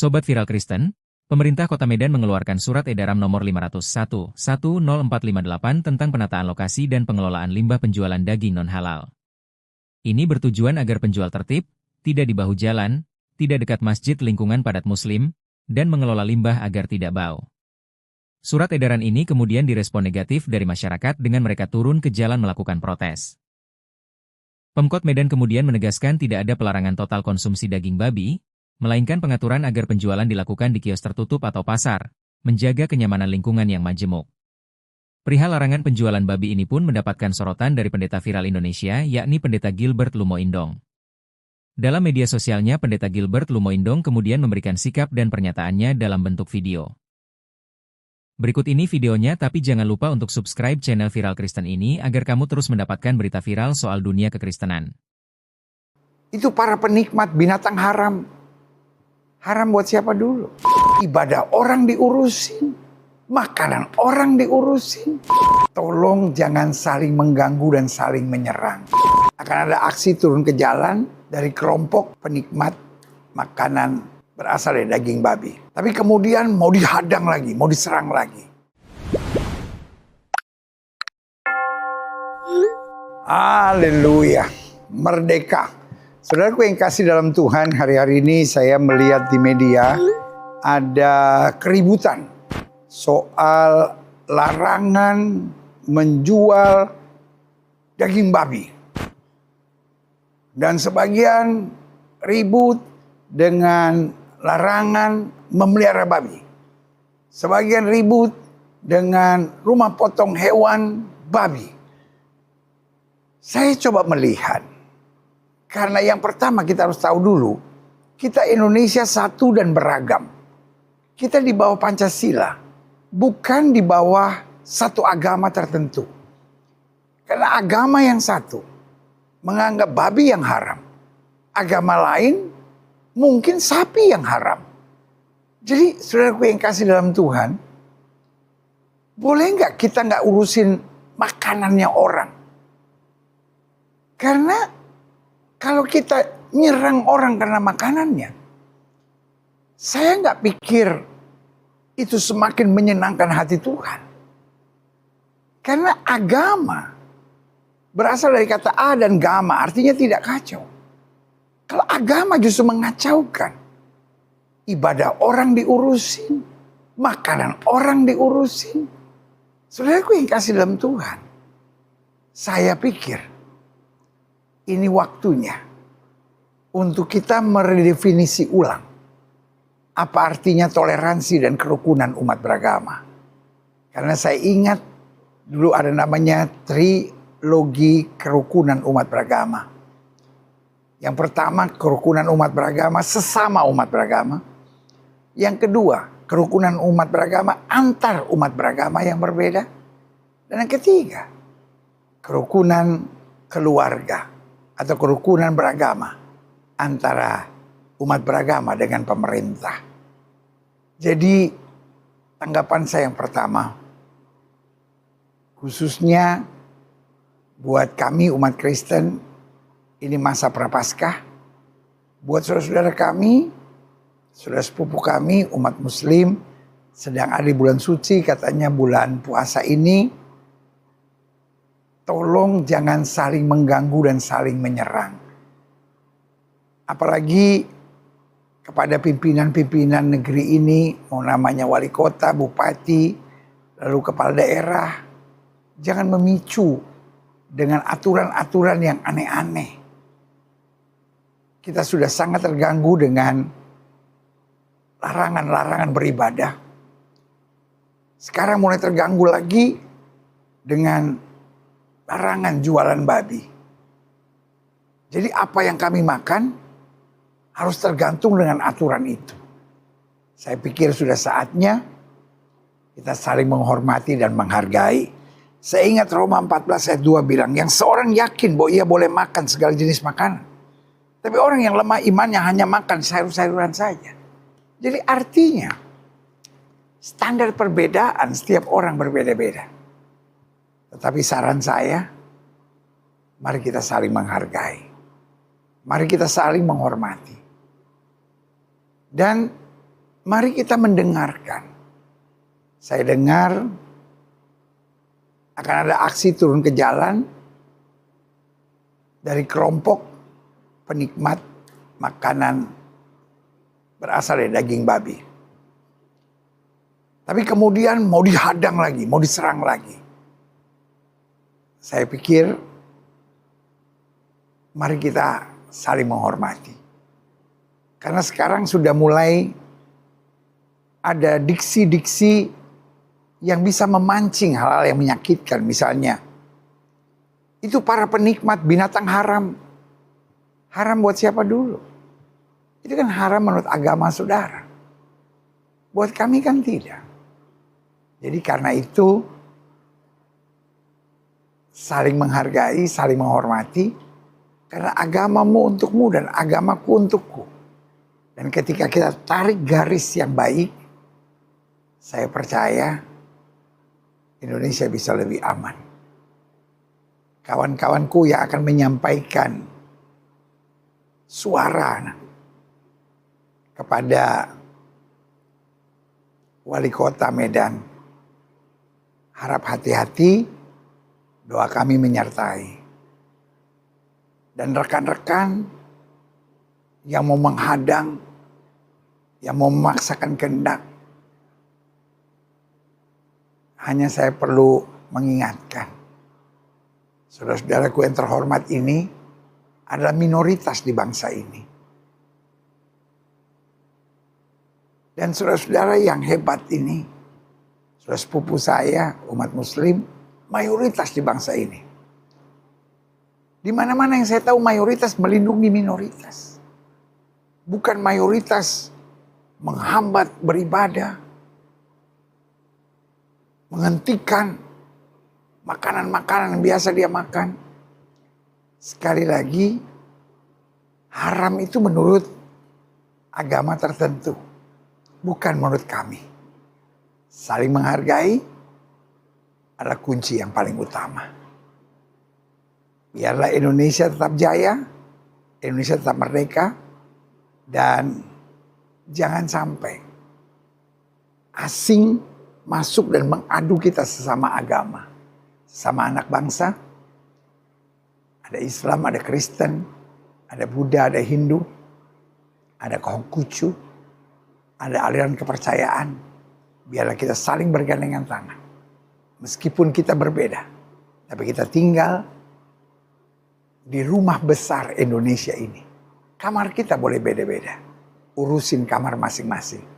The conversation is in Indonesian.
Sobat Viral Kristen, pemerintah Kota Medan mengeluarkan surat edaran nomor 501/10458 tentang penataan lokasi dan pengelolaan limbah penjualan daging non-halal. Ini bertujuan agar penjual tertib, tidak di bahu jalan, tidak dekat masjid lingkungan padat muslim, dan mengelola limbah agar tidak bau. Surat edaran ini kemudian direspon negatif dari masyarakat dengan mereka turun ke jalan melakukan protes. Pemkot Medan kemudian menegaskan tidak ada pelarangan total konsumsi daging babi, melainkan pengaturan agar penjualan dilakukan di kios tertutup atau pasar, menjaga kenyamanan lingkungan yang majemuk. Perihal larangan penjualan babi ini pun mendapatkan sorotan dari pendeta viral Indonesia, yakni Pendeta Gilbert Lumoindong. Dalam media sosialnya, Pendeta Gilbert Lumoindong kemudian memberikan sikap dan pernyataannya dalam bentuk video. Berikut ini videonya, tapi jangan lupa untuk subscribe channel Viral Kristen ini agar kamu terus mendapatkan berita viral soal dunia kekristenan. Itu para penikmat binatang haram. Haram buat siapa dulu? Ibadah orang diurusin, makanan orang diurusin. Tolong jangan saling mengganggu dan saling menyerang. Akan ada aksi turun ke jalan dari kelompok penikmat makanan berasal dari daging babi. Tapi kemudian mau dihadang lagi, mau diserang lagi. Haleluya, merdeka. Saudaraku yang kasih dalam Tuhan, hari-hari ini saya melihat di media ada keributan soal larangan menjual daging babi. Dan sebagian ribut dengan larangan memelihara babi. Sebagian ribut dengan rumah potong hewan babi. Saya coba melihat. Karena yang pertama kita harus tahu dulu, kita Indonesia satu dan beragam. Kita di bawah Pancasila, bukan di bawah satu agama tertentu. Karena agama yang satu menganggap babi yang haram. Agama lain mungkin sapi yang haram. Jadi saudaraku yang kasih dalam Tuhan, boleh nggak kita nggak urusin makanannya orang? Karena kalau kita nyerang orang karena makanannya, saya nggak pikir itu semakin menyenangkan hati Tuhan. Karena agama berasal dari kata a dan gama, artinya tidak kacau. Kalau agama justru mengacaukan, ibadah orang diurusin, makanan orang diurusin. Saudaraku yang kasih dalam Tuhan, saya pikir ini waktunya untuk kita meredefinisi ulang apa artinya toleransi dan kerukunan umat beragama. Karena saya ingat dulu ada namanya trilogi kerukunan umat beragama. Yang pertama, kerukunan umat beragama sesama umat beragama. Yang kedua, kerukunan umat beragama antar umat beragama yang berbeda. Dan yang ketiga, kerukunan keluarga atau kerukunan beragama antara umat beragama dengan pemerintah. Jadi tanggapan saya yang pertama, khususnya buat kami umat Kristen, ini masa Prapaskah. Buat saudara-saudara kami, saudara sepupu kami, umat Muslim, sedang ada di bulan suci, katanya bulan puasa ini. Tolong jangan saling mengganggu dan saling menyerang. Apalagi kepada pimpinan-pimpinan negeri ini, mau namanya wali kota, bupati, lalu kepala daerah. Jangan memicu dengan aturan-aturan yang aneh-aneh. Kita sudah sangat terganggu dengan larangan-larangan beribadah. Sekarang mulai terganggu lagi dengan larangan jualan babi. Jadi apa yang kami makan harus tergantung dengan aturan itu. Saya pikir sudah saatnya kita saling menghormati dan menghargai. Saya ingat Roma 14 ayat 2 bilang, yang seorang yakin bahwa ia boleh makan segala jenis makanan. Tapi orang yang lemah imannya hanya makan sayur-sayuran saja. Jadi artinya standar perbedaan setiap orang berbeda-beda. Tetapi saran saya, mari kita saling menghargai. Mari kita saling menghormati. Dan mari kita mendengarkan. Saya dengar akan ada aksi turun ke jalan dari kelompok penikmat makanan berasal dari daging babi. Tapi kemudian mau dihadang lagi, mau diserang lagi. Saya pikir mari kita saling menghormati. Karena sekarang sudah mulai ada diksi-diksi yang bisa memancing hal-hal yang menyakitkan. Misalnya, itu para penikmat binatang haram. Haram buat siapa dulu? Itu kan haram menurut agama saudara. Buat kami kan tidak. Jadi karena itu, saling menghargai, saling menghormati. Karena agamamu untukmu dan agamaku untukku. Dan ketika kita tarik garis yang baik, saya percaya Indonesia bisa lebih aman. Kawan-kawanku yang akan menyampaikan suara kepada Wali Kota Medan, harap hati-hati, doa kami menyertai. Dan rekan-rekan yang mau menghadang, yang mau memaksakan kehendak, hanya saya perlu mengingatkan, saudara-saudaraku yang terhormat ini adalah minoritas di bangsa ini. Dan saudara-saudara yang hebat ini, saudara sepupu saya, umat muslim, mayoritas di bangsa ini. Di mana-mana yang saya tahu mayoritas melindungi minoritas. Bukan mayoritas menghambat beribadah. Menghentikan makanan-makanan yang biasa dia makan. Sekali lagi, haram itu menurut agama tertentu. Bukan menurut kami. Saling menghargai adalah kunci yang paling utama. Biarlah Indonesia tetap jaya, Indonesia tetap merdeka, dan jangan sampai asing masuk dan mengadu kita sesama agama, sesama anak bangsa. Ada Islam, ada Kristen, ada Buddha, ada Hindu, ada Konghucu, ada aliran kepercayaan. Biarlah kita saling bergandengan tangan. Meskipun kita berbeda, tapi kita tinggal di rumah besar Indonesia ini. Kamar kita boleh beda-beda. Urusin kamar masing-masing.